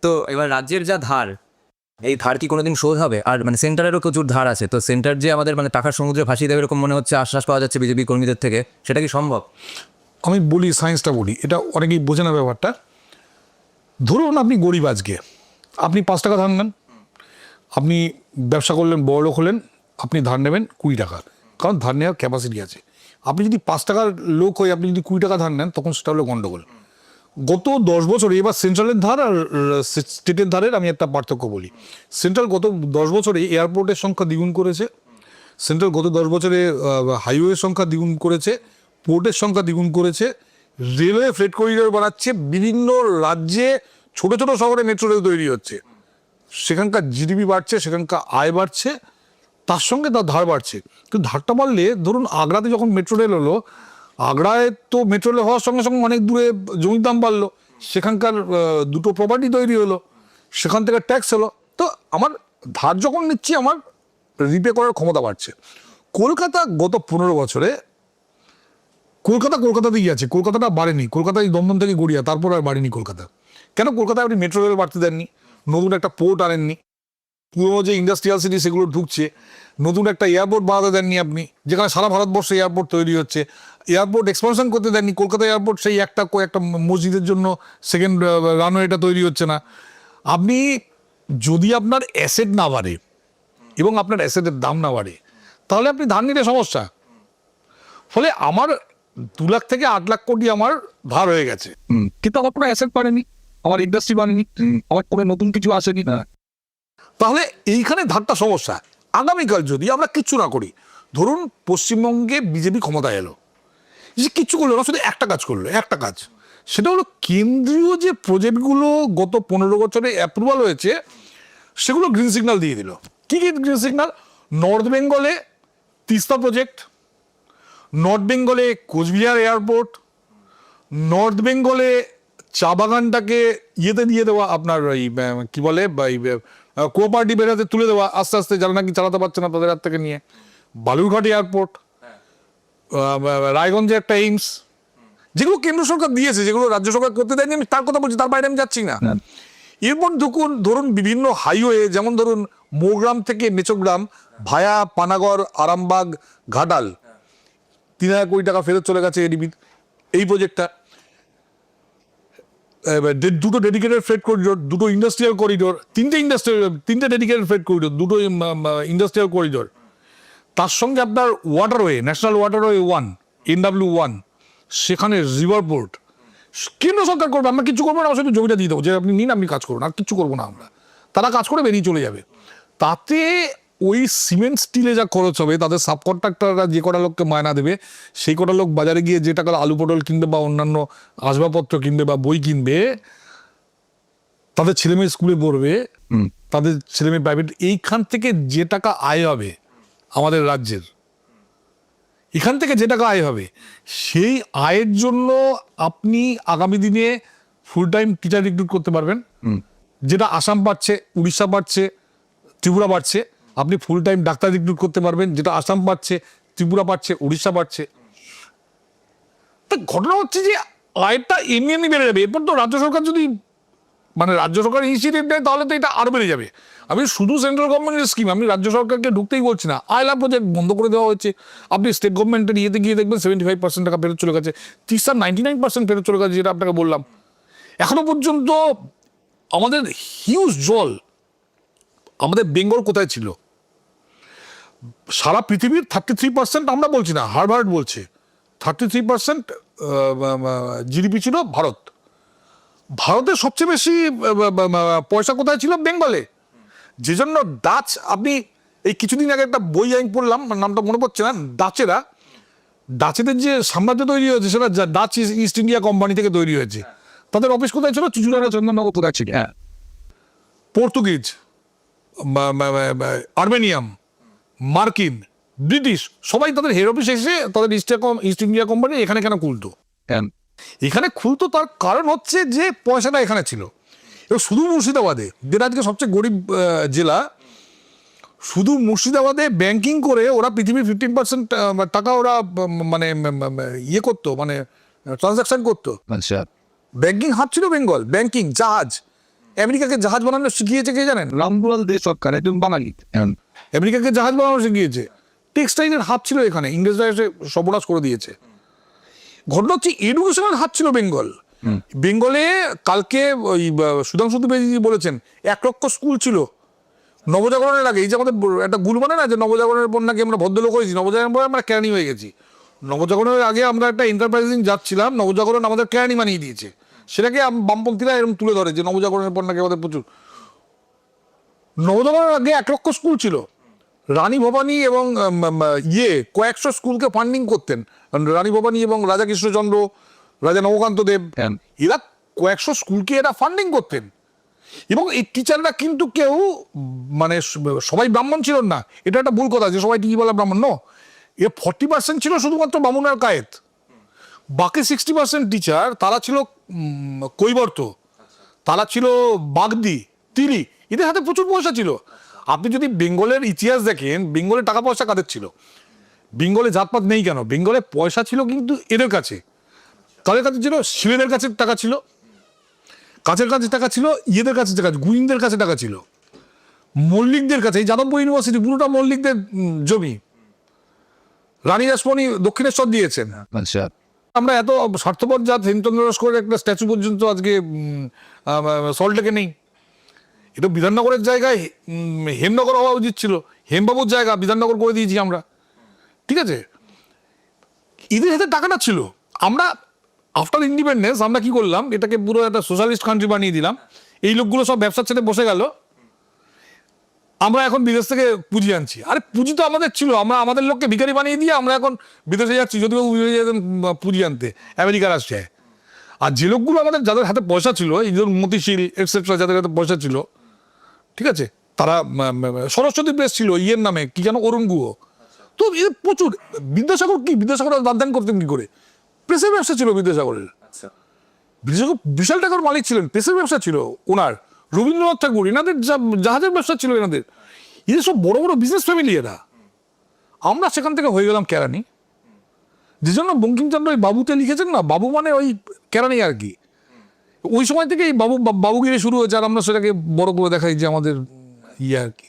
তো এবার রাজ্যের যা ধার, এই ধার কি কোনোদিন শোধ হবে? আর মানে সেন্টারেরও প্রচুর ধার আছে, তো সেন্টার যে আমাদের মানে টাকার সমুদ্রে ভাসিয়ে দেবে এরকম মনে হচ্ছে, আশ্বাস পাওয়া যাচ্ছে বিজেপি কর্মীদের থেকে, সেটা কি সম্ভব? আমি বলি, সায়েন্সটা বলি, এটা অনেকেই বোঝে না ব্যাপারটা। ধরুন আপনি গরিব, আজকে আপনি 5 টাকা ধার নেন, আপনি ব্যবসা করলেন, বড়লোক হলেন, আপনি ধার নেবেন 20 টাকা, কারণ ধার নেওয়ার ক্যাপাসিটি আছে। আপনি যদি 5 টাকার লোক হয়ে আপনি যদি 20 টাকা ধার নেন, তখন সেটা হলো গন্ডগোল। গত 10 বছরে, এবার সেন্ট্রালের ধার আর স্টেটের ধারের আমি একটা পার্থক্য বলি। সেন্ট্রাল গত 10 বছরে এয়ারপোর্টের সংখ্যা দ্বিগুণ করেছে, সেন্ট্রাল গত 10 বছরে হাইওয়ের সংখ্যা দ্বিগুণ করেছে, পোর্টের সংখ্যা দ্বিগুণ করেছে, রেলওয়ে ফ্রেট করিডোর বানাচ্ছে, বিভিন্ন রাজ্যে ছোট ছোট শহরে মেট্রো রেল তৈরি হচ্ছে, সেখানকার জিডিপি বাড়ছে, সেখানকার আয় বাড়ছে, তার সঙ্গে তার ধার বাড়ছে। কিন্তু ধারটা বাড়লে, ধরুন আগ্রাতে যখন মেট্রো রেল হলো, আগ্রায় তো মেট্রো রেল হওয়ার সঙ্গে সঙ্গে অনেক দূরে জমির দাম বাড়লো, সেখানকার দুটো প্রপার্টি তৈরি হলো, সেখান থেকে ট্যাক্স হলো। তো আমার ধার যখন নিচ্ছি, আমার রিপে করার ক্ষমতা বাড়ছে। কলকাতা গত 15 বছরে কলকাতাতেই আছে, কলকাতাটা বাড়েনি। কলকাতায় দমদম থেকে গড়িয়া, তারপর আর বাড়েনি কলকাতা। কেন? কলকাতায় আপনি মেট্রো রেল বাড়তে দেননি, নতুন একটা পোর্ট আনেননি, পুরোনো যে ইন্ডাস্ট্রিয়াল সিটি সেগুলো ঢুকছে, নতুন একটা এয়ারপোর্ট বানাতে দেননি আপনি, যেখানে সারা ভারতবর্ষে এয়ারপোর্ট তৈরি হচ্ছে। এয়ারপোর্ট এক্সপানশন করতে দেননি। কলকাতা এয়ারপোর্ট সেই একটা মসজিদের জন্য সেকেন্ড রানওয়েটা তৈরি হচ্ছে না। আপনি যদি আপনার অ্যাসেট না বাড়ে এবং আপনার অ্যাসেটের দাম না বাড়ে, তাহলে আপনি ধার নিতে সমস্যা। ফলে আমার 2 লাখ থেকে 8 লাখ কোটি আমার ধার হয়ে গেছে, কিন্তু আমার কোনো অ্যাসেট বাড়েনি, আমার ইন্ডাস্ট্রি বাড়েনি, আমার কোনো নতুন কিছু আসেনি না। তাহলে এইখানে ধারটা সমস্যা। আগামীকাল যদি আমরা কিচ্ছু না করি, ধরুন পশ্চিমবঙ্গে বিজেপি ক্ষমতায় এলো, যে কিচ্ছু করলো না, শুধু একটা কাজ করলো, একটা কাজ, সেটা হলো কেন্দ্রীয় যে প্রজেক্টগুলো গত 15 বছরে অ্যাপ্রুভাল হয়েছে, সেগুলো গ্রিন সিগন্যাল দিয়ে দিল। কি কি গ্রিন সিগন্যাল? নর্থ বেঙ্গলে তিস্তা প্রজেক্ট, নর্থ বেঙ্গলে কোচবিহার এয়ারপোর্ট, নর্থ বেঙ্গলে চা বাগানটাকে ইয়েতে দিয়ে দেওয়া, আপনার ওই কি বলে, কোঅপারেটিভ এরিয়াতে তুলে দেওয়া আস্তে আস্তে, যারা নাকি চালাতে পারছে না তাদের হাত থেকে নিয়ে। বালুরঘাট এয়ারপোর্ট, রায়গঞ্জে একটা এইমস, যেগুলো কেন্দ্র সরকার দিয়েছে, যেগুলো রাজ্য সরকার করতে দেয়নি, আমি তার কথা বলছি, তার বাইরে আমি যাচ্ছি না। এরপর ধরুন বিভিন্ন হাইওয়ে, যেমন ধরুন মোগ্রাম থেকে মেচোগ্রাম ভায়া পানাগড়, আরামবাগ, ঘাটাল, 3,000 কোটি টাকা ফেরত চলে গেছে এডিবি এই প্রজেক্টটা। দুটো ডেডিকেটেড ফ্রেট করিডোর, দুটো ইন্ডাস্ট্রিয়াল করিডোর, তিনটে ডেডিকেটেড ফ্রেট করিডোর, দুটো ইন্ডাস্ট্রিয়াল করিডোর, তার সঙ্গে আপনার ওয়াটারওয়ে, ন্যাশনাল ওয়াটারওয়ে 1, NW1, সেখানে রিভার পোর্ট। কেন্দ্র সরকার করবে, আমরা কিছু করবো না, আমার সাথে জমিটা দিয়ে দেবো, যে আপনি নিন, আপনি কাজ করুন, আর কিছু করবো না আমরা। তারা কাজ করে বেরিয়ে চলে যাবে। তাতে ওই সিমেন্ট স্টিলে যা খরচ হবে, তাদের সাবকন্ট্রাক্টররা যে কটা লোককে মায়না দেবে, সেই কটা লোক বাজারে গিয়ে যে টাকার আলু পটল কিনবে বা অন্যান্য আসবাবপত্র কিনবে বা বই কিনবে, তাদের ছেলেমেয়ে স্কুলে পড়বে, তাদের ছেলেমেয়ে প্রাইভেট, এইখান থেকে যে টাকা আয় হবে আমাদের রাজ্যের, এখান থেকে যে টাকা আয় হবে, সেই আয়ের জন্য আপনি আগামী দিনে ফুল টাইম টিচার রিক্রুট করতে পারবেন, যেটা আসাম পাচ্ছে, উড়িষ্যা পাচ্ছে, ত্রিপুরা পাচ্ছে। আপনি ফুল টাইম ডাক্তার রিক্রুট করতে পারবেন, যেটা আসাম পাচ্ছে, ত্রিপুরা পাচ্ছে, উড়িষ্যা পাচ্ছে। তা ঘটনা হচ্ছে যে আয়টা এমনি এমনি বেড়ে যাবে। এরপর তো রাজ্য সরকার যদি রাজ্য সরকার ইনিশিয়েটিভ নেয়, তাহলে তো এটা আরো বেড়ে যাবে। আমি শুধু সেন্ট্রাল গভর্নমেন্টের স্কিম, আমি রাজ্য সরকারকে ঢুকতেই বলছি না। আয়লা প্রজেক্ট বন্ধ করে দেওয়া হয়েছে। আপনি স্টেট গভর্নমেন্টের ইয়েতে গিয়ে দেখবেন 75% টাকা ফেরত চলে গেছে, 99% ফেরত চলে গেছে, যেটা আপনাকে বললাম। এখনো পর্যন্ত আমাদের হিউজ জল, আমাদের বেঙ্গল কোথায় ছিল? সারা পৃথিবীর 33%, আমরা বলছি না, হার্ভার্ড বলছে 33% জিডিপি ছিল ভারত। ভারতের সবচেয়ে বেশি পয়সা কোথায় ছিল? বেঙ্গলে। যে জন্য ডাচ, আপনি এই কিছুদিন আগে একটা বই আমি পড়লাম, নামটা মনে পড়ছে না, ডাচেদের যে সাম্রাজ্য তৈরি হয়েছে, সেটা ডাচ ইস্ট ইন্ডিয়া কোম্পানি থেকে তৈরি হয়েছে। তাদের অফিস কোথায় ছিল? চুচুড়ানা, চন্দননগর কোথায় ছিল। পর্তুগিজ, আর্মেনিয়াম, মার্কিন, ব্রিটিশ, সবাই তাদের হেড অফিস এসে তাদের ইস্ট ইন্ডিয়া কোম্পানি এখানে কেন খুলতো? এখানে খুলতো তার কারণ হচ্ছে যে পয়সাটা এখানে ছিল। এবার শুধু মুর্শিদাবাদে, যেটা আজকে সবচেয়ে গরিব জেলা, শুধু মুর্শিদাবাদে ব্যাংকিং করে ওরা পৃথিবীর 15% টাকা ওরা ইয়ে করতো, ট্রানজাকশন করতো। ব্যাংকিং হাব ছিল বেঙ্গল, ব্যাংকিং, জাহাজ, আমেরিকাকে জাহাজ বানানো শিখিয়েছে কে জানেন? রামদুলাল দে সরকার একজন বাঙালি। আমেরিকাকে জাহাজ বানানো শিখিয়েছে। টেক্সটাইলের হাত ছিল এখানে, ইংরেজরা এসে সর্বনাশ করে দিয়েছে। ঘটনা হচ্ছে এডুকেশনের হাত ছিল বেঙ্গল। বেঙ্গলে কালকে ওই সুধাংশু ত্রিবেদী বলেছেন 1 লক্ষ স্কুল ছিল নবজাগরণের আগে। এই যে আমাদের একটা গুল মানে না যে নবজাগরণের পর নাকি আমরা ভদ্রলোক হয়েছি, নবজাগরণের পর আমরা কেরানি হয়ে গেছি। নবজাগরণের আগে আমরা একটা এন্টারপ্রাইজিং যাচ্ছিলাম, নবজাগরণ আমাদের কেরানি বানিয়ে দিয়েছে। সেটাকে বামপন্থীরা এরকম তুলে ধরে যে নবজাগরণের পর নাকি আমাদের প্রচুর। নবজাগরণের আগে 1 লক্ষ স্কুল ছিল। রানী ভবানী এবং কয়েকশো স্কুলকে ফান্ডিং করতেন রানী ভবানী এবং রাজা কৃষ্ণচন্দ্র, রাজা নবকান্ত দেব। এরা কয়েকশো স্কুলকে এরা ফান্ডিং করতেন। এবং এই টিচাররা কিন্তু কেউ মানে সবাই ব্রাহ্মণ ছিলেন না, এটা একটা ভুল কথা যে সবাই টিকিওয়ালা ব্রাহ্মণ। ন, এ 40% ছিল শুধুমাত্র বামুন আর কায়েত। বাকি 60% টিচার তারা ছিল কৈবর্ত, তারা ছিল বাগদি, তিলি। এদের হাতে প্রচুর পয়সা ছিল। আপনি যদি বেঙ্গলের ইতিহাস দেখেন, বেঙ্গলে টাকা পয়সা কাদের ছিল? বেঙ্গলে জাতপাত নেই কেন, বেঙ্গলে পয়সা ছিল কিন্তু এদের কাছে। তাদের কাছে ছিল, শিলেদের কাছে টাকা ছিল, কাছের কাছে টাকা ছিল, ইয়েদের কাছে টাকা, গুইনদের কাছে টাকা ছিল, মল্লিকদের কাছে। এই যাদবপুর ইউনিভার্সিটি পুরোটা মল্লিকদের জমি। রানী রাসমণি দক্ষিণেশ্বর দিয়েছেন। আচ্ছা, আমরা এত স্বার্থপর জাত, হেমচন্দ্র লস্করের একটা স্ট্যাচু পর্যন্ত আজকে সল্টলেকে নেই। এটা বিধাননগরের জায়গায় হেমনগর হওয়া উচিত ছিল, হেমবাবুর জায়গা বিধাননগর করে দিয়েছি আমরা। ঠিক আছে, এদের হাতে টাকাটা ছিল। আমরা আফটার ইন্ডিপেন্ডেন্স আমরা কি করলাম, এটাকে পুরো একটা সোশ্যালিস্ট কান্ট্রি বানিয়ে দিলাম। এই লোকগুলো সব ব্যবসার ছেড়ে বসে গেল, আমরা এখন বিদেশ থেকে পুঁজি আনছি। আরে পুঁজি তো আমাদের ছিল, আমরা আমাদের লোককে ভিখারি বানিয়ে দিয়ে আমরা এখন বিদেশে যাচ্ছি, যদিও বিদেশে যেতেন পুঁজি আনতে আমেরিকা রাশিয়ায়। আর যে লোকগুলো আমাদের যাদের হাতে পয়সা ছিল, এই ধরুন মতিশীল এটসেট্রা, যাদের হাতে পয়সা ছিল, ঠিক আছে, তারা সরস্বতী প্রেস ছিল ইয়ের নামে, কি যেন, অরুণ গুহ। তো এদের প্রচুর। বিদ্যাসাগর কি, বিদ্যাসাগর দান করতেন কি করে? প্রেসের ব্যবসা ছিল বিদ্যাসাগরের। বিদ্যাসাগর বিশাল টাকার মালিক ছিলেন, প্রেসের ব্যবসা ছিল ওনার। রবীন্দ্রনাথ ঠাকুর, এনাদের জাহাজের ব্যবসা ছিল এনাদের। এদের সব বড় বড় বিজনেস ফ্যামিলি এরা। আমরা সেখান থেকে হয়ে গেলাম কেরানি। যে জন্য বঙ্কিমচন্দ্র ওই বাবুতে লিখেছেন না, বাবু মানে ওই কেরানি আর কি। ওই সময় থেকে এই বাবুগিরি শুরু হয়েছে, আর আমরা সেটাকে বড় করে দেখাই যে আমাদের ইয়ে আর কি।